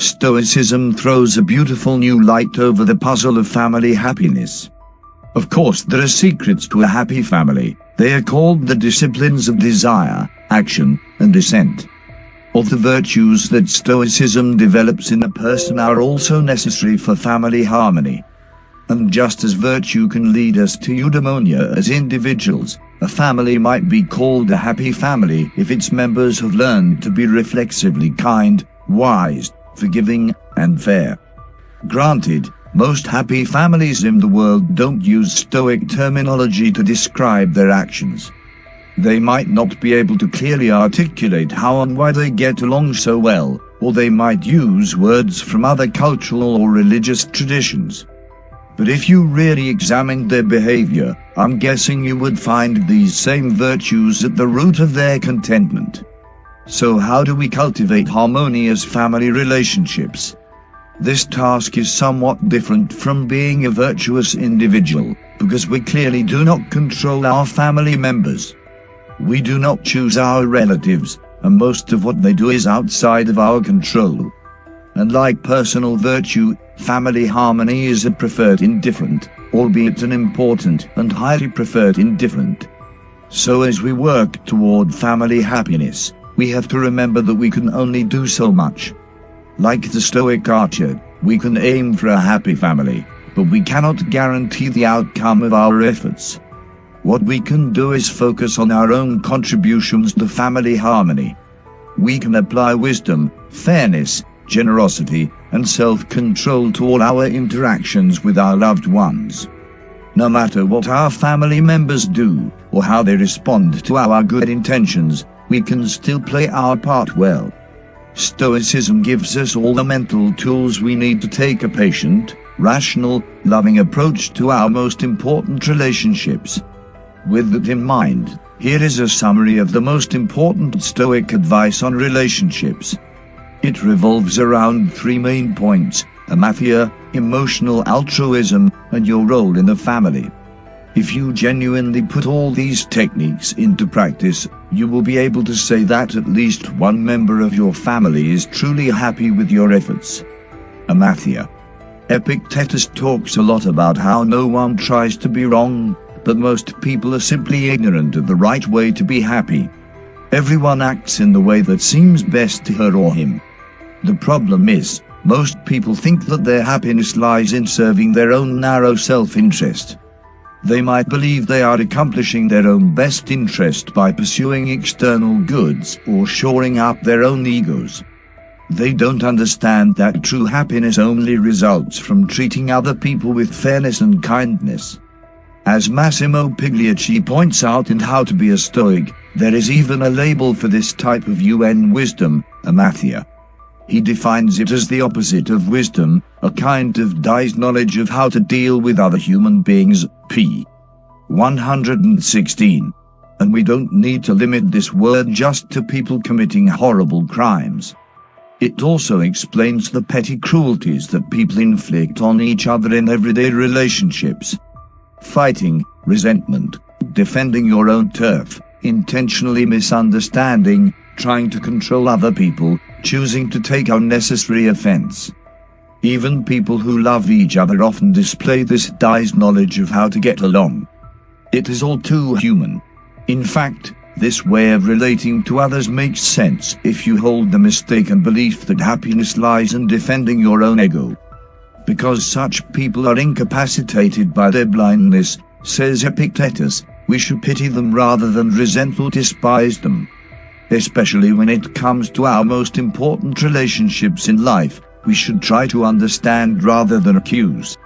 Stoicism throws a beautiful new light over the puzzle of family happiness. Of course, there are secrets to a happy family. They are called the disciplines of desire, action, and dissent. All the virtues that Stoicism develops in a person are also necessary for family harmony. And just as virtue can lead us to eudaimonia as individuals, a family might be called a happy family if its members have learned to be reflexively kind, wise, forgiving, and fair. Granted, most happy families in the world don't use Stoic terminology to describe their actions. They might not be able to clearly articulate how and why they get along so well, or they might use words from other cultural or religious traditions. But if you really examined their behavior, I'm guessing you would find these same virtues at the root of their contentment. So how do we cultivate harmonious family relationships? This task is somewhat different from being a virtuous individual, because we clearly do not control our family members. We do not choose our relatives, and most of what they do is outside of our control. And like personal virtue, family harmony is a preferred indifferent, albeit an important and highly preferred indifferent. So as we work toward family happiness, we have to remember that we can only do so much. Like the Stoic archer, we can aim for a happy family, but we cannot guarantee the outcome of our efforts. What we can do is focus on our own contributions to family harmony. We can apply wisdom, fairness, generosity, and self-control to all our interactions with our loved ones. No matter what our family members do, or how they respond to our good intentions, we can still play our part well. Stoicism gives us all the mental tools we need to take a patient, rational, loving approach to our most important relationships. With that in mind, here is a summary of the most important Stoic advice on relationships. It revolves around 3 main points: amathia, emotional altruism, and your role in the family. If you genuinely put all these techniques into practice, you will be able to say that at least one member of your family is truly happy with your efforts. Amathia. Epictetus talks a lot about how no one tries to be wrong, but most people are simply ignorant of the right way to be happy. Everyone acts in the way that seems best to her or him. The problem is, most people think that their happiness lies in serving their own narrow self-interest. They might believe they are accomplishing their own best interest by pursuing external goods or shoring up their own egos. They don't understand that true happiness only results from treating other people with fairness and kindness. As Massimo Pigliacci points out in How to be a Stoic, there is even a label for this type of UN wisdom, amathia. He defines it as the opposite of wisdom, a kind of dized knowledge of how to deal with other human beings, p. 116. And we don't need to limit this word just to people committing horrible crimes. It also explains the petty cruelties that people inflict on each other in everyday relationships. Fighting, resentment, defending your own turf, intentionally misunderstanding, trying to control other people, choosing to take unnecessary offense. Even people who love each other often display this dized knowledge of how to get along. It is all too human. In fact, this way of relating to others makes sense if you hold the mistaken belief that happiness lies in defending your own ego. Because such people are incapacitated by their blindness, says Epictetus, we should pity them rather than resent or despise them. Especially when it comes to our most important relationships in life, we should try to understand rather than accuse.